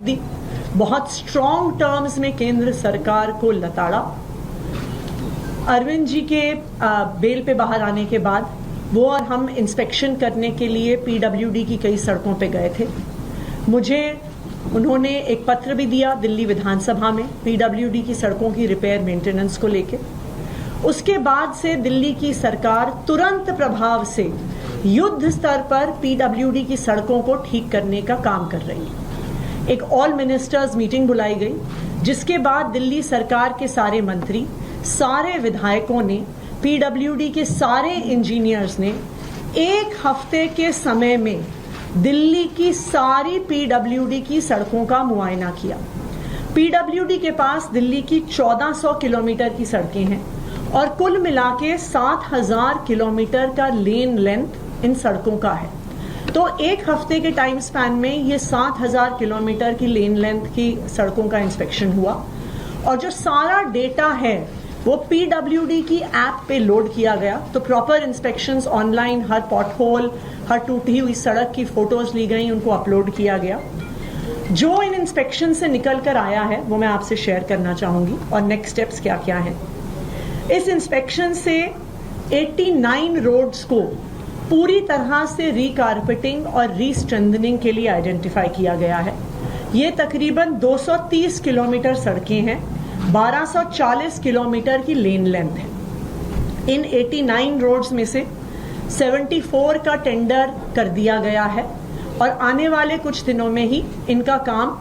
दी, बहुत strong terms में केंद्र सरकार को लताड़ा। अरविंद जी के बेल पे बाहर आने के बाद वो और हम इंस्पेक्शन करने के लिए पीडब्ल्यूडी की कई सड़कों पे गए थे। मुझे उन्होंने एक पत्र भी दिया दिल्ली विधानसभा में पीडब्ल्यूडी की सड़कों की रिपेयर मेंटेनेंस को लेके। उसके बाद से दिल्ली की सरकार तुरंत प्रभाव से युद्ध स्तर पर पीडब्ल्यूडी की सड़कों को ठीक करने का काम कर रही है। एक ऑल मिनिस्टर्स मीटिंग बुलाई गई, जिसके बाद दिल्ली सरकार के सारे मंत्री, सारे विधायकों ने, पीडब्ल्यूडी के सारे इंजीनियर्स ने एक हफ्ते के समय में दिल्ली की सारी पीडब्ल्यूडी की सड़कों का मुआयना किया। पीडब्ल्यूडी के पास दिल्ली की 1400 किलोमीटर की सड़कें हैं और कुल मिला के 7000 किलोमीटर का लेन लेंथ इन सड़कों का है। तो एक हफ्ते के टाइम स्पैन में ये 7000 किलोमीटर की लेन लेंथ की सड़कों का इंस्पेक्शन हुआ और जो सारा डेटा है वो पीडब्ल्यूडी की ऐप पे लोड किया गया। तो प्रॉपर इंस्पेक्शंस ऑनलाइन, हर पॉटहोल, हर टूटी हुई सड़क की फोटोज ली गई, उनको अपलोड किया गया। जो इन इंस्पेक्शन से निकल कर आया है वो मैं आपसे शेयर करना चाहूंगी और नेक्स्ट स्टेप्स क्या क्या हैं। इस इंस्पेक्शन से 89 रोड्स को पूरी तरह से रीकारपेटिंग और रीस्ट्रेंथनिंग के लिए आइडेंटिफाई किया गया है। ये तकरीबन 230 किलोमीटर सड़कें हैं, 1240 किलोमीटर की लेन लेंथ है। इन 89 रोड्स में से 74 का टेंडर कर दिया गया है और आने वाले कुछ दिनों में ही इनका काम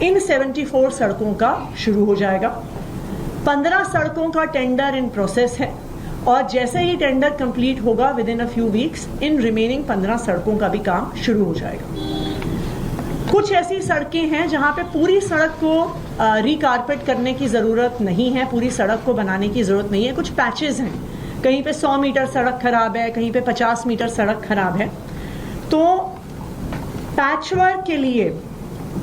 इन 74 सड़कों का शुरू हो जाएगा। 15 सड़कों का टेंडर इन प्रोसेस है और जैसे ही टेंडर कंप्लीट होगा with in a few weeks in remaining 15 सड़कों का भी काम शुरू हो जाएगा। कुछ ऐसी सड़कें हैं जहां पे पूरी सड़क को रिकारपेट करने की जरूरत नहीं है, पूरी सड़क को बनाने की जरूरत नहीं है। कुछ पैचेस हैं, कहीं पे 100 मीटर सड़क खराब है, कहीं पे 50 मीटर सड़क खराब है। तो पैचवर्क के लिए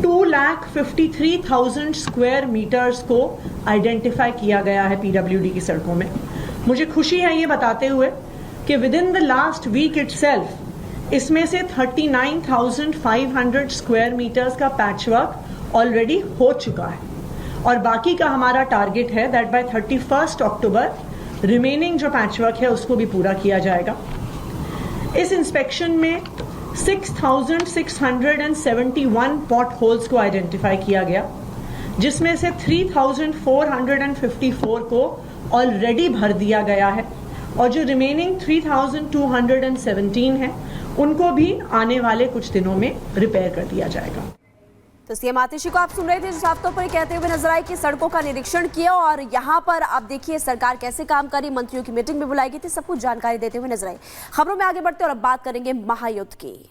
2,53,000 स्क्वायर मीटर्स को आइडेंटिफाई किया गया है पीडब्ल्यूडी की सड़कों में। मुझे खुशी है ये बताते हुए कि within the last week itself इसमें से 39,500 स्क्वायर मीटर्स का पैचवर्क ऑलरेडी हो चुका है और बाकी का हमारा टारगेट है दैट बाय 31 अक्टूबर रिमेनिंग जो पैचवर्क है उसको भी पूरा किया जाएगा। इस इंस्पेक्शन में 6,671 पॉट होल्स को आइडेंटिफाई किया गया, जिसमें से 3,454 को ऑलरेडी भर दिया गया है और जो रिमेनिंग 3,217 है उनको भी आने वाले कुछ दिनों में रिपेयर कर दिया जाएगा। तो सीएम आतिशी को आप सुन रहे थे, जो साफ तौर पर कहते हुए नजर आए कि सड़कों का निरीक्षण किया और यहाँ पर आप देखिए सरकार कैसे काम करी, मंत्रियों की मीटिंग भी बुलाई गई थी, सब कुछ जानकारी देते हुए नजर आई। खबरों में आगे बढ़ते और अब बात करेंगे महायुद्ध की।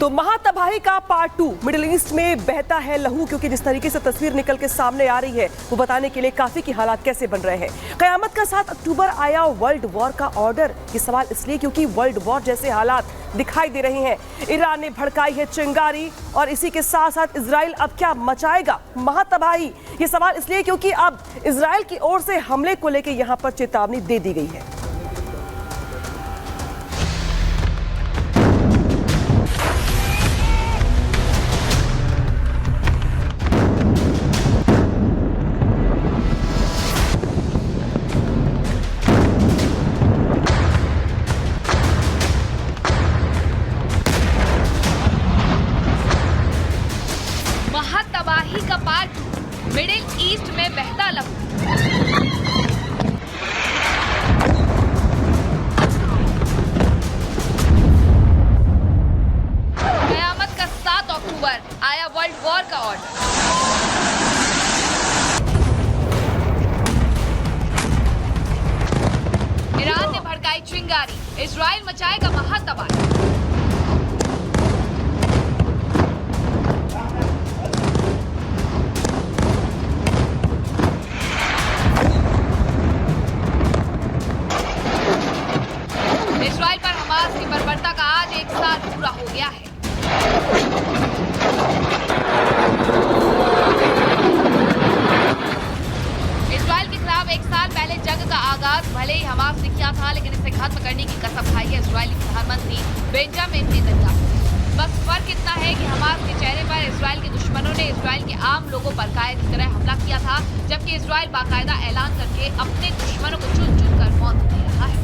तो महातबाही का पार्ट 2, मिडिल ईस्ट में बहता है लहू, क्योंकि जिस तरीके से तस्वीर निकल के सामने आ रही है वो बताने के लिए काफी कि हालात कैसे बन रहे हैं। कयामत का 7 अक्टूबर आया वर्ल्ड वॉर का ऑर्डर, ये सवाल इसलिए क्योंकि वर्ल्ड वॉर जैसे हालात दिखाई दे रहे हैं। ईरान ने भड़काई है चिंगारी और इसी के साथ साथ इजराइल अब क्या मचाएगा महातबाही, ये सवाल इसलिए क्योंकि अब इजराइल की ओर से हमले को लेकर यहां पर चेतावनी दे दी गई है। महातबाही का पार्ट 2, मिडिल ईस्ट में बहता लहू। कयामत का 7 अक्टूबर आया वर्ल्ड वॉर का ऑर्डर। ईरान ने भड़काई चिंगारी, इजराइल मचाएगा महातबाही। इजराइल पर हमास की बर्बरता का आज एक पूरा हो गया है। इजराइल के खिलाफ 1 साल पहले जंग का आगाज भले ही हमास ने किया था, लेकिन इसे खत्म करने की कसम खाई है इजरायली प्रधानमंत्री बेंजामिन नेतन्याहू। बस फर्क इतना है कि हमास के चेहरे पर इजराइल के दुश्मनों ने इजराइल के आम लोगों पर कायद की तरह हमला किया था, जबकि इजराइल बाकायदा ऐलान करके अपने दुश्मनों को चुन चुन कर मौत दे रहा है।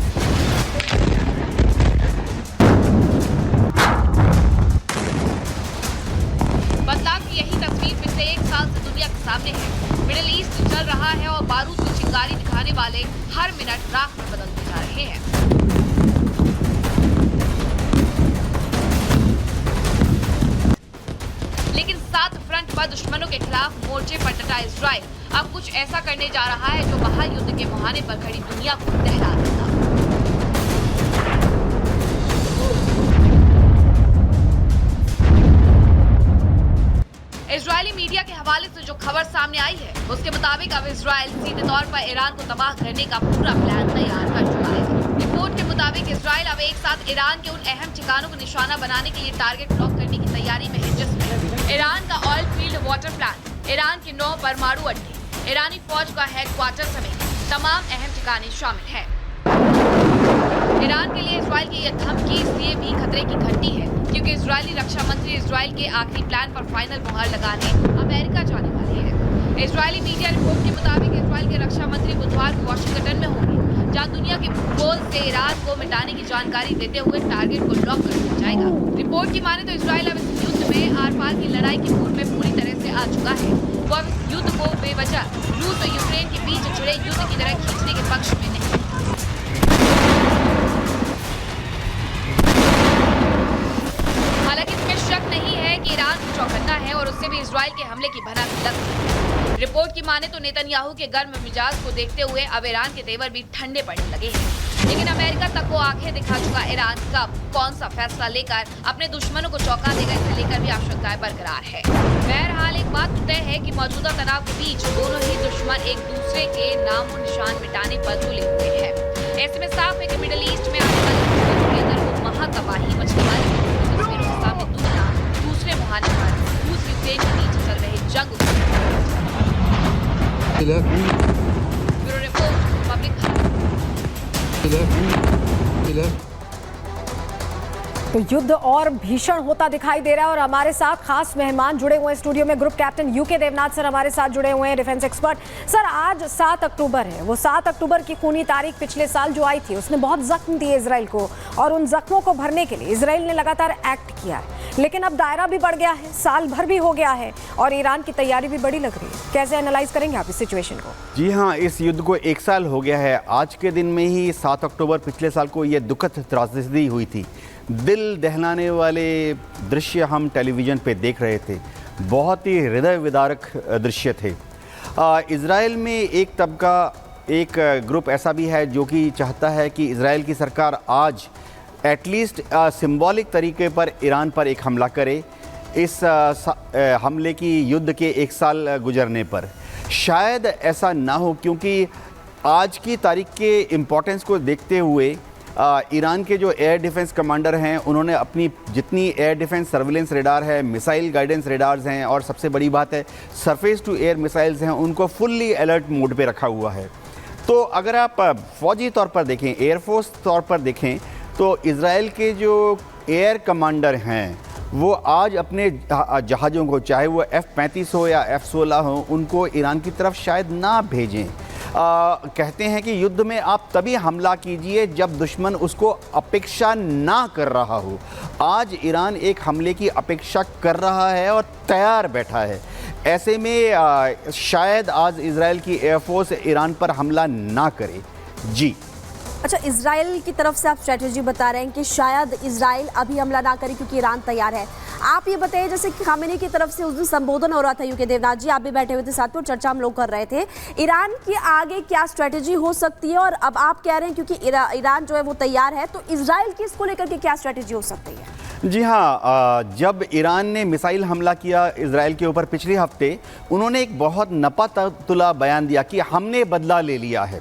बदलाव की यही तस्वीर पिछले 1 साल से दुनिया के सामने है। मिडिल ईस्ट जल रहा है और बारूद की चिंगारी दिखाने वाले हर मिनट राख में बदलते जा रहे हैं। लेकिन सात फ्रंट पर दुश्मनों के खिलाफ मोर्चे पर डटा इजराइल अब कुछ ऐसा करने जा रहा है जो महायुद्ध के मुहाने पर खड़ी दुनिया को दहला देगा। इजरायली मीडिया के हवाले से जो खबर सामने आई है, उसके मुताबिक अब इजराइल सीधे तौर पर ईरान को तबाह करने का पूरा प्लान तैयार कर चुका है। रिपोर्ट के मुताबिक इजराइल अब एक साथ ईरान के उन अहम ठिकानों को निशाना बनाने के लिए टारगेट लॉक करने की तैयारी में है, जिसमें ईरान का oil field water plant, Iran के 9 परमाणु अड्डे, ईरानी फौज का हेडक्वार्टर समेत तमाम अहम ठिकाने शामिल हैं। ईरान के लिए इजराइल की यह धमकी इसलिए भी खतरे की घंटी है क्योंकि इजरायली रक्षा मंत्री इजराइल के आखिरी प्लान पर फाइनल मुहर लगाने अमेरिका जाने वाले हैं। इजरायली मीडिया रिपोर्ट के मुताबिक इजराइल के रक्षा मंत्री बुधवार को वाशिंगटन में होंगे, जहां दुनिया के भूगोल से ईरान को मिटाने की जानकारी देते हुए टारगेट को लॉक कर दिया जाएगा। रिपोर्ट की माने तो इजराइल अब इस युद्ध में आर पार की लड़ाई के मूड में पूरी तरह से आ चुका है। वो अब इस युद्ध को बेवजह रूस और यूक्रेन के बीच छिड़े युद्ध की तरह खींचने के पक्ष में नहीं। हालांकि इसमें शक नहीं है कि ईरान को चौकन्ना है और उससे भी इजराइल के हमले की भनक लग गई है। रिपोर्ट की माने तो नेतन्याहू के गर्म मिजाज को देखते हुए अब ईरान के तेवर भी ठंडे पड़ने लगे हैं। लेकिन अमेरिका तक को आंखें दिखा चुका ईरान कब कौन सा फैसला लेकर अपने दुश्मनों को चौंका देगा, इसे लेकर भी आशंकाएं बरकरार है। बहरहाल एक बात तय है कि मौजूदा तनाव के बीच दोनों ही दुश्मन एक दूसरे के नामो निशान मिटाने पर तुले हुए हैं। ऐसे में साफ है कि मिडिल ईस्ट में आने वाले दुश्मनों के अंदर वो महातबाही मचने वाली है। तस्वीरों के सामने दुनिया दूसरे मुहाने पर रूस यूक्रेन के बीच चल रहे जंग को ब्यूरो रिपोर्ट पब्लिक। तो युद्ध और भीषण होता दिखाई दे रहा है और हमारे साथ खास मेहमान जुड़े हुए हैं स्टूडियो में। Group captain UK Devnath sir हमारे साथ जुड़े हुए हैं, डिफेंस एक्सपर्ट। सर, आज 7 अक्टूबर है, वो 7 अक्टूबर की खूनी तारीख पिछले साल जो आई थी उसने बहुत जख्म दिए इजराइल को, और उन जख्मों को भरने के लिए इजराइल ने लगातार एक्ट किया है। लेकिन अब दायरा भी बढ़ गया है, साल भर भी हो गया है और ईरान की तैयारी भी बड़ी लग रही है। कैसे एनालाइज करेंगे आप इस सिचुएशन को? जी हाँ, इस युद्ध को 1 साल हो गया है। आज के दिन में ही 7 अक्टूबर पिछले साल को ये दुखद त्रासदी हुई थी। दिल दहलाने वाले दृश्य हम टेलीविज़न पे देख रहे थे, बहुत ही हृदय विदारक दृश्य थे। इज़राइल में एक तबका, एक ग्रुप ऐसा भी है जो कि चाहता है कि इज़राइल की सरकार आज एटलीस्ट सिंबॉलिक तरीके पर ईरान पर एक हमला करे, इस हमले की युद्ध के 1 साल गुजरने पर। शायद ऐसा ना हो, क्योंकि आज की तारीख के इम्पोर्टेंस को देखते हुए ईरान के जो एयर डिफेंस कमांडर हैं उन्होंने अपनी जितनी एयर डिफेंस सर्विलेंस रेडार है, मिसाइल गाइडेंस रेडार्स हैं और सबसे बड़ी बात है सरफेस टू एयर मिसाइल्स हैं, उनको फुल्ली अलर्ट मोड पे रखा हुआ है। तो अगर आप फौजी तौर पर देखें, एयरफोर्स तौर पर देखें, तो इज़राइल के जो एयर कमांडर हैं वो आज अपने जहाज़ों को, चाहे वो F-35 हो या F-16 हो, उनको ईरान की तरफ शायद ना भेजें। कहते हैं कि युद्ध में आप तभी हमला कीजिए जब दुश्मन उसको अपेक्षा ना कर रहा हो। आज ईरान एक हमले की अपेक्षा कर रहा है और तैयार बैठा है। ऐसे में शायद आज इजराइल की एयरफोर्स ईरान पर हमला ना करे। जी अच्छा, इजराइल की तरफ से आप स्ट्रेटेजी बता रहे हैं कि शायद इजराइल अभी हमला ना करे क्योंकि ईरान तैयार है। आप ये बताइए, जैसे कि खामेनी की तरफ से उस दिन संबोधन हो रहा था, यूके देवनाथ जी आप भी बैठे हुए थे साथ में और चर्चा हम लोग कर रहे थे, ईरान की आगे क्या स्ट्रेटेजी हो सकती है, और अब आप कह रहे हैं क्योंकि ईरान जो है वो तैयार है, तो इजराइल की इसको लेकर के क्या स्ट्रेटेजी हो सकती है? जी हाँ, जब ईरान ने मिसाइल हमला किया इजराइल के ऊपर पिछले हफ्ते, उन्होंने एक बहुत नपा तुला बयान दिया कि हमने बदला ले लिया है।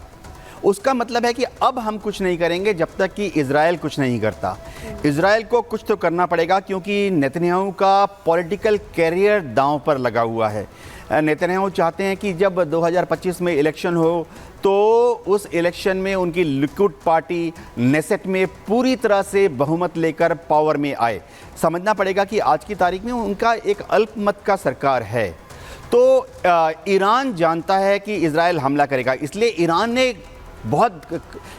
उसका मतलब है कि अब हम कुछ नहीं करेंगे जब तक कि इजराइल कुछ नहीं करता। इजराइल को कुछ तो करना पड़ेगा क्योंकि नेतन्याहू का पॉलिटिकल कैरियर दांव पर लगा हुआ है। नेतन्याहू चाहते हैं कि जब 2025 में इलेक्शन हो तो उस इलेक्शन में उनकी लिकुड पार्टी नेसेट में पूरी तरह से बहुमत लेकर पावर में आए। समझना पड़ेगा कि आज की तारीख में उनका एक अल्पमत का सरकार है। तो ईरान जानता है कि इजराइल हमला करेगा, इसलिए ईरान ने बहुत